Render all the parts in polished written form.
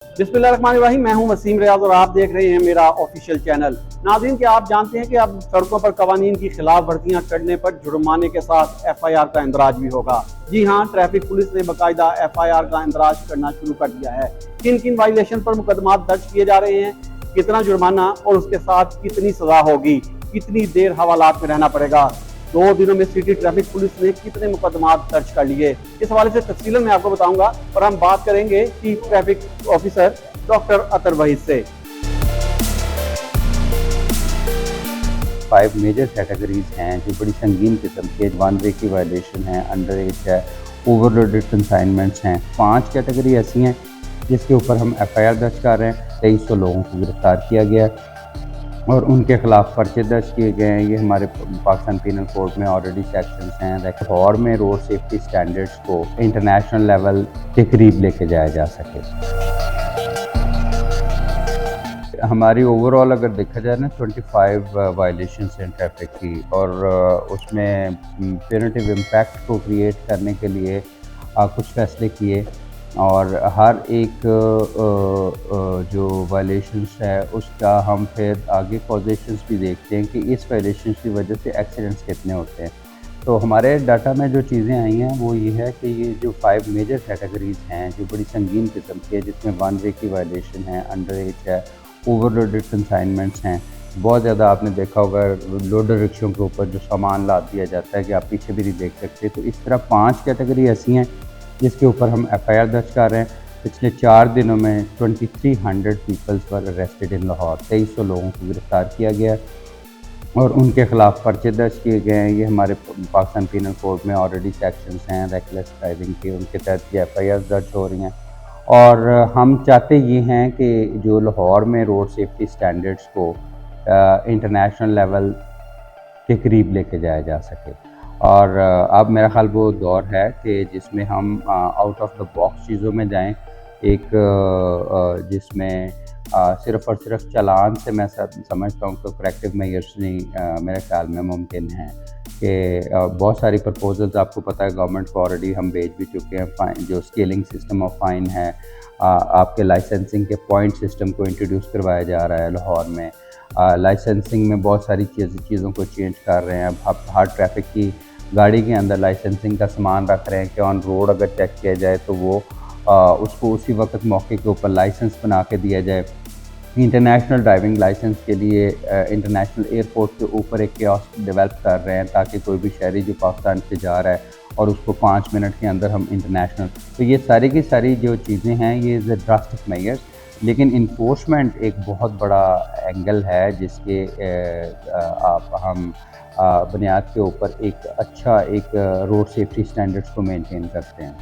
बिस्मिल्लाहिर्रहमानिर्रहीम। मैं हूं वसीम रियाज और आप देख रहे हैं मेरा ऑफिशियल चैनल। नाज़रीन, क्या आप जानते हैं कि अब सड़कों पर कवानीन की खिलाफ वर्जियां करने पर जुर्माने के साथ FIR का इंदराज भी होगा। जी हां, ट्रैफिक पुलिस ने बाकायदा FIR का इंदराज करना शुरू कर दिया है। किन किन वायलेशन पर मुकदमा दर्ज किए जा रहे हैं, कितना जुर्माना और उसके साथ कितनी सजा होगी, कितनी देर हवालात में रहना पड़ेगा, 2 दिनों में सिटी ट्रैफिक पुलिस ने कितने मुकदमा दर्ज कर लिए, इस हवाले से तफसीलन मैं आपको बताऊंगा। और हम बात करेंगे चीफ ट्रैफिक ऑफिसर डॉक्टर अतर वहीद से। 5 मेजर कैटेगरीज हैं जो बड़ी संगीन किस्म के, 1 वे की वायलेशन है, अंडर एज है, ओवरलोडेड कंसाइनमेंट्स हैं। 5 कैटेगरी ऐसी हैं जिसके ऊपर हम FIR दर्ज कर रहे हैं। 2300 लोगों को गिरफ्तार किया गया है और उनके खिलाफ पर्चे दर्ज किए गए हैं। ये हमारे पाकिस्तान पीनल कोड में ऑलरेडी सेक्शंस हैं। लाहौर में रोड सेफ्टी स्टैंडर्ड्स को इंटरनेशनल लेवल के करीब लेके जाया जा सके। हमारी ओवरऑल अगर देखा जाए ना 25 वायलेशंस हैं ट्रैफिक की, और उसमें पेनल्टी इम्पैक्ट को क्रिएट करने के लिए कुछ फैसले किए, और हर एक जो वायलेशंस है उसका हम फिर आगे कॉजेशंस भी देखते हैं कि इस वायलेशंस की वजह से एक्सीडेंट्स कितने होते हैं। तो हमारे डाटा में जो चीज़ें आई हैं वो ये है कि ये जो 5 मेजर कैटेगरीज हैं जो बड़ी संगीन किस्म की है, जिसमें 1 वे की वायलेशन है, अंडर एज है, ओवरलोडेड कंसाइनमेंट्स हैं। बहुत ज़्यादा आपने देखा होगा लोडर रिक्शों के ऊपर जो सामान लाद दिया जाता है कि आप पीछे भी नहीं देख सकते। तो इस तरह 5 कैटेगरी ऐसी हैं जिसके ऊपर हम FIR दर्ज कर रहे हैं। पिछले 4 दिनों में 2300 peoples were arrested in Lahore. 2300 लोगों को गिरफ्तार किया गया और उनके खिलाफ पर्चे दर्ज किए गए हैं। ये हमारे पाकिस्तान पीनल कोड में ऑलरेडी सेक्शंस हैं रेकलेस ड्राइविंग के, उनके तहत ये FIR दर्ज हो रही हैं। और हम चाहते ये हैं कि जो लाहौर में रोड सेफ्टी स्टैंडर्ड्स को इंटरनेशनल लेवल के करीब लेके जाया जा सके। और अब मेरा ख्याल वो दौर है कि जिसमें हम आउट ऑफ द बॉक्स चीज़ों में जाएं। एक जिसमें सिर्फ़ और सिर्फ चालान से मैं समझता हूँ कि करेक्टिव मेजर्स नहीं मेरे ख्याल में मुमकिन है कि बहुत सारी प्रपोजल्स आपको पता है गवर्नमेंट को ऑलरेडी हम भेज भी चुके हैं। फ़ाइन जो स्केलिंग सिस्टम ऑफ फ़ाइन है, आपके लाइसेंसिंग के पॉइंट सिस्टम को इंट्रोड्यूस करवाया जा रहा है लाहौर में। लाइसेंसिंग में बहुत सारी चीज़ों को चेंज कर रहे हैं। अब हर ट्रैफिक की गाड़ी के अंदर लाइसेंसिंग का सामान रख रहे हैं कि ऑन रोड अगर चेक किया जाए तो वो उसको उसी वक्त मौके के ऊपर लाइसेंस बना के दिया जाए। इंटरनेशनल ड्राइविंग लाइसेंस के लिए इंटरनेशनल एयरपोर्ट के ऊपर एक कियोस्क डेवलप कर रहे हैं ताकि कोई भी शहरी जो पाकिस्तान से जा रहा है और उसको 5 मिनट के अंदर हम इंटरनेशनल। तो ये सारी की सारी जो चीज़ें हैं ये इज़ अ ड्रास्टिक मेजर्स, लेकिन इन्फोर्समेंट एक बहुत बड़ा एंगल है जिसके हम बुनियाद के ऊपर एक अच्छा एक रोड सेफ्टी स्टैंडर्ड्स को मेंटेन करते हैं।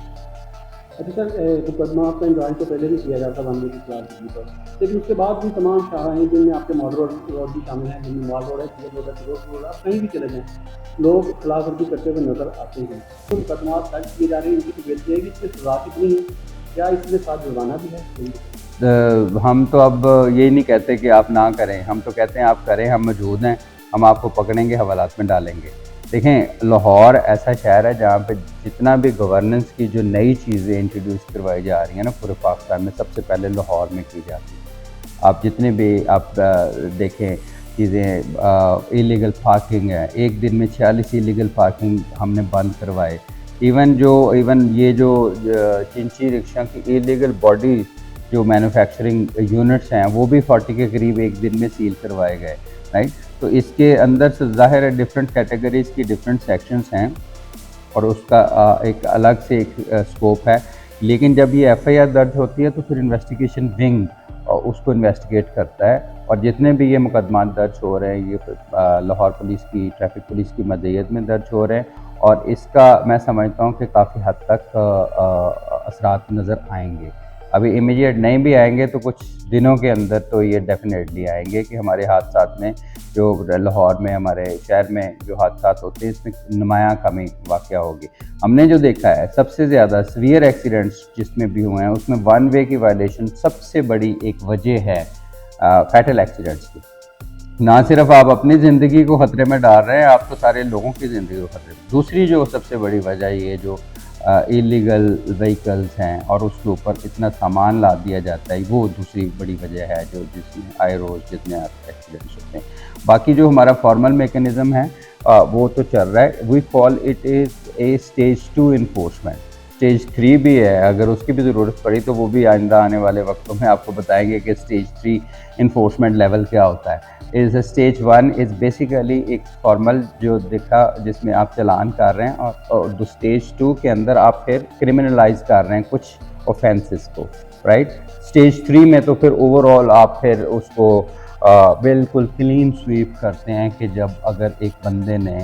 अच्छा सर, मुकदमा आपका इंदराज तो पहले भी किया जाता 1 वे की खिलाफ वर्जी पर, लेकिन उसके बाद भी तमाम शाहराह हैं जिनमें आपके मॉडल रोड भी शामिल हैं, जिनमें मॉल रोड है, सिविल रोड है, फिरोज रोड है, आप कहीं भी चले जाएँ लोग खिलाफ वर्जी करते हुए नजर आते हैं। तो मुकदमा दर्ज किए जा रहे हैं, इनकी तबीयत है कि इसकी सजा कितनी है, क्या इसके साथ जुर्माना भी है? हम तो अब यही नहीं कहते कि आप ना करें, हम तो कहते हैं आप करें, हम मौजूद हैं, हम आपको पकड़ेंगे, हवालात में डालेंगे। देखें, लाहौर ऐसा शहर है जहाँ पे जितना भी गवर्नेंस की जो नई चीज़ें इंट्रोड्यूस करवाई जा रही हैं ना पूरे पाकिस्तान में, सबसे पहले लाहौर में की जाती है। आप जितने भी आप देखें चीज़ें, इलीगल पार्किंग है, एक दिन में 46 इलीगल पार्किंग हमने बंद करवाए। इवन ये जो चिंची रिक्शा की इलीगल बॉडी जो मैन्युफैक्चरिंग यूनिट्स हैं वो भी 40 के करीब एक दिन में सील करवाए गए, राइट। तो इसके अंदर से ज़ाहिर है डिफरेंट कैटेगरीज़ की डिफरेंट सेक्शंस हैं और उसका एक अलग से एक स्कोप है। लेकिन जब ये FIR दर्ज होती है तो फिर इन्वेस्टिगेशन विंग उसको इन्वेस्टिगेट करता है, और जितने भी ये मुकदमा दर्ज हो रहे हैं ये लाहौर पुलिस की, ट्रैफिक पुलिस की मदईयत में दर्ज हो रहे हैं, और इसका मैं समझता हूँ कि काफ़ी हद तक असरात नज़र आएंगे। अभी इमीडिएट नहीं भी आएंगे तो कुछ दिनों के अंदर तो ये डेफिनेटली आएंगे कि हमारे हादसात में जो लाहौर में हमारे शहर में जो हादसात होते हैं इसमें नुमायाँ कमी वाक़या होगी। हमने जो देखा है सबसे ज़्यादा सीवियर एक्सीडेंट्स जिसमें भी हुए हैं उसमें 1 वे की वायलेशन सबसे बड़ी एक वजह है फैटल एक्सीडेंट्स की। ना सिर्फ आप अपनी ज़िंदगी को ख़तरे में डाल रहे हैं, आप तो सारे लोगों की ज़िंदगी को खतरे में। दूसरी जो सबसे बड़ी वजह ये जो इलीगल व्हीकल्स हैं और उसके ऊपर इतना सामान लाद दिया जाता है, वो दूसरी बड़ी वजह है जो जिसमें आए रोज़ जितने एक्सीडेंट्स होते हैं। बाकी जो हमारा फॉर्मल मेकनिज़म है वो तो चल रहा है। We call it is a stage 2 enforcement. Stage 3 भी है, अगर उसकी भी ज़रूरत पड़ी तो वो भी आइंदा आने वाले वक्तों में आपको बताएंगे कि स्टेज 3 इन्फोर्समेंट लेवल क्या होता है। इज़ स्टेज 1 इज़ बेसिकली एक फॉर्मल जो दिखा जिसमें आप चालान कर रहे हैं और स्टेज 2 के अंदर आप फिर क्रिमिनलाइज कर रहे हैं कुछ ऑफेंसेस को, राइट। स्टेज 3 में तो फिर ओवरऑल आप फिर उसको बिल्कुल क्लीन स्वीप करते हैं कि जब अगर एक बंदे ने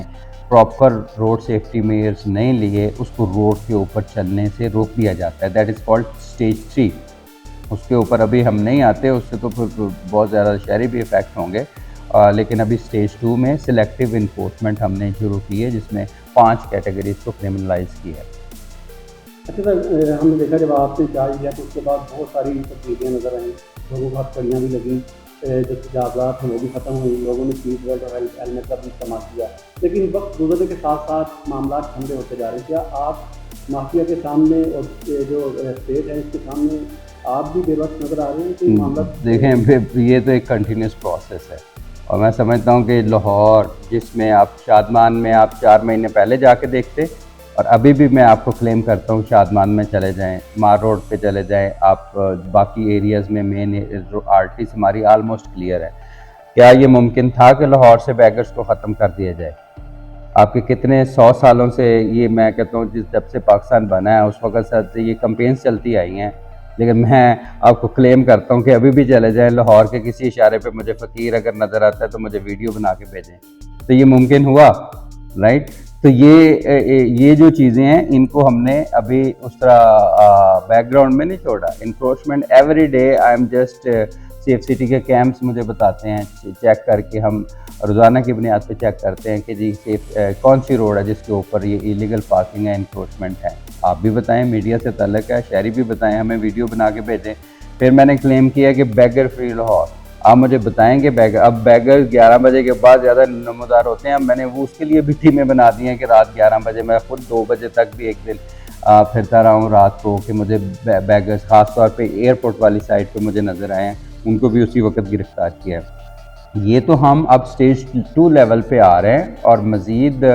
प्रॉपर रोड सेफ्टी मेयर्स नहीं लिए उसको रोड के ऊपर चलने से रोक दिया जाता है। That is called stage 3। उसके ऊपर अभी हम नहीं आते, उससे तो फिर बहुत ज़्यादा शहरी भी इफ़ेक्ट होंगे। लेकिन अभी स्टेज 2 में सिलेक्टिव इन्फोर्समेंट हमने शुरू की है जिसमें 5 कैटेगरीज को क्रिमिनलाइज किया है। अच्छा सर, हमने देखा जब आपने चार्ज लिया तो उसके बाद बहुत सारी तकलीफें नज़र आई, लोगों को हथकड़ियाँ भी लगीं, जो तजावज़ात हैं वो भी ख़त्म हुई, लोगों ने सीट बेल्ट और हेलमेट का भी इस्तेमाल किया। लेकिन वक्त गुजरने के साथ साथ मामला ठंडे होते जा रहे हैं। क्या आप माफिया के सामने और जो स्टेट है इसके सामने आप भी बेबस नज़र आ रहे हैं कि मामला? देखें, ये तो एक कंटिन्यूस प्रोसेस है और मैं समझता हूँ कि लाहौर जिसमें आप शादमान में आप 4 महीने पहले जाके देखते और अभी भी मैं आपको क्लेम करता हूँ शादमान में चले जाएं, मार रोड पे चले जाएं, आप बाकी एरियाज़ में मेन आर्टरीज हमारी आलमोस्ट क्लियर है। क्या ये मुमकिन था कि लाहौर से बैगर्स को ख़त्म कर दिया जाए? आपके कितने 100 सालों से ये मैं कहता हूँ जब से पाकिस्तान बना है उस वक्त से ये कंपेन्स चलती आई हैं, लेकिन मैं आपको क्लेम करता हूँ कि अभी भी चले जाएं लाहौर के किसी इशारे पे मुझे फ़कीर अगर नज़र आता है तो मुझे वीडियो बना के भेजें, तो ये मुमकिन हुआ, राइट। तो ये जो चीज़ें हैं इनको हमने अभी उस तरह बैकग्राउंड में नहीं छोड़ा। Enforcement every day I am just safe city के कैंप्स मुझे बताते हैं, चेक करके हम रोज़ाना की बुनियाद पे चेक करते हैं कि जी सेफ कौन सी रोड है जिसके ऊपर ये इलीगल पार्किंग है, इन्फोर्समेंट है। आप भी बताएं, मीडिया से ताल्लुक़ है, शहरी भी बताएं, हमें वीडियो बना के भेजें। फिर मैंने क्लेम किया कि बैगर फ्री लाहौर। आप मुझे बताएंगे बैगर, अब बैगर 11 बजे के बाद ज़्यादा नमदार होते हैं। अब मैंने वो उसके लिए भी टीमें बना दी हैं कि रात 11 बजे मैं खुद 2 बजे तक भी एक दिन फिरता रहा हूँ रात को कि मुझे बैगर्स ख़ास तौर पे एयरपोर्ट वाली साइड पे मुझे नज़र आए हैं, उनको भी उसी वक्त गिरफ्तार किया है। ये तो हम अब स्टेज 2 लेवल पे आ रहे हैं और मज़ीद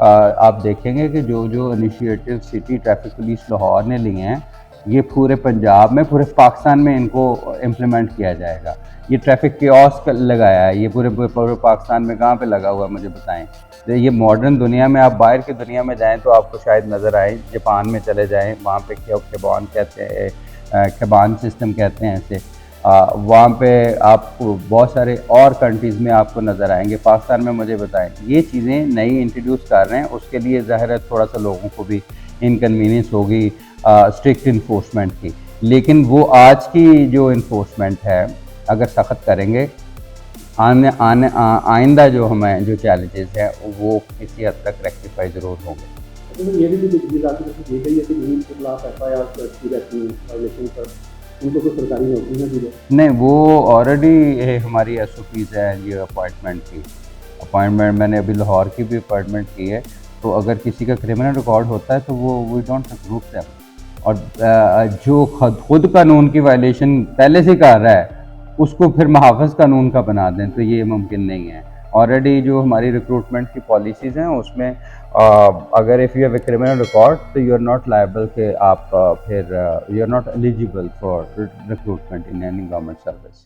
आप देखेंगे कि जो जो initiative city traffic police Lahore ने लिए हैं ये पूरे पंजाब में, पूरे पाकिस्तान में इनको इम्प्लीमेंट किया जाएगा। ये ट्रैफिक कियोस्क लगाया है, ये पूरे पाकिस्तान में कहाँ पे लगा हुआ है मुझे बताएं। तो ये मॉडर्न दुनिया में, आप बाहर की दुनिया में जाएं तो आपको शायद नज़र आए, जापान में चले जाएं, वहाँ पे खेबान कहते हैं, खेबान सिस्टम कहते हैं ऐसे, वहाँ पे आपको बहुत सारे और कंट्रीज़ में आपको नज़र आएंगे। पाकिस्तान में मुझे बताएं, ये चीज़ें नई इंट्रोड्यूस कर रहे हैं, उसके लिए ज़ाहिर है थोड़ा सा लोगों को भी इनकन्वीनियंस होगी स्ट्रिक्ट इन्फोर्समेंट की, लेकिन वो आज की जो इन्फोर्समेंट है अगर सख्त करेंगे आइंदा जो हमें जो चैलेंजेस हैं वो किसी हद तक रेक्टिफाई ज़रूर होंगे। तो ये भी दी गई है कि जिनके खिलाफ FIR की जाती है वायलेशन पर, उनको कोई सरकारी नौकरी नहीं दी जाए? नहीं, वो ऑलरेडी हमारी SOPs है ये अपॉइंटमेंट की। अपॉइंटमेंट मैंने अभी लाहौर की भी अपॉइंटमेंट की है, तो अगर किसी का क्रिमिनल रिकॉर्ड होता है तो वो वी डोंट रिक्रूट देम। और जो खुद कानून की वायलेशन पहले से कर रहा है उसको फिर मुहाफ़िज़ कानून का बना दें, तो ये मुमकिन नहीं है। ऑलरेडी जो हमारी रिक्रूटमेंट की पॉलिसीज़ हैं उसमें अगर if you have a criminal record तो यू आर नॉट लायबल कि आप फिर you are not eligible for recruitment in any government service.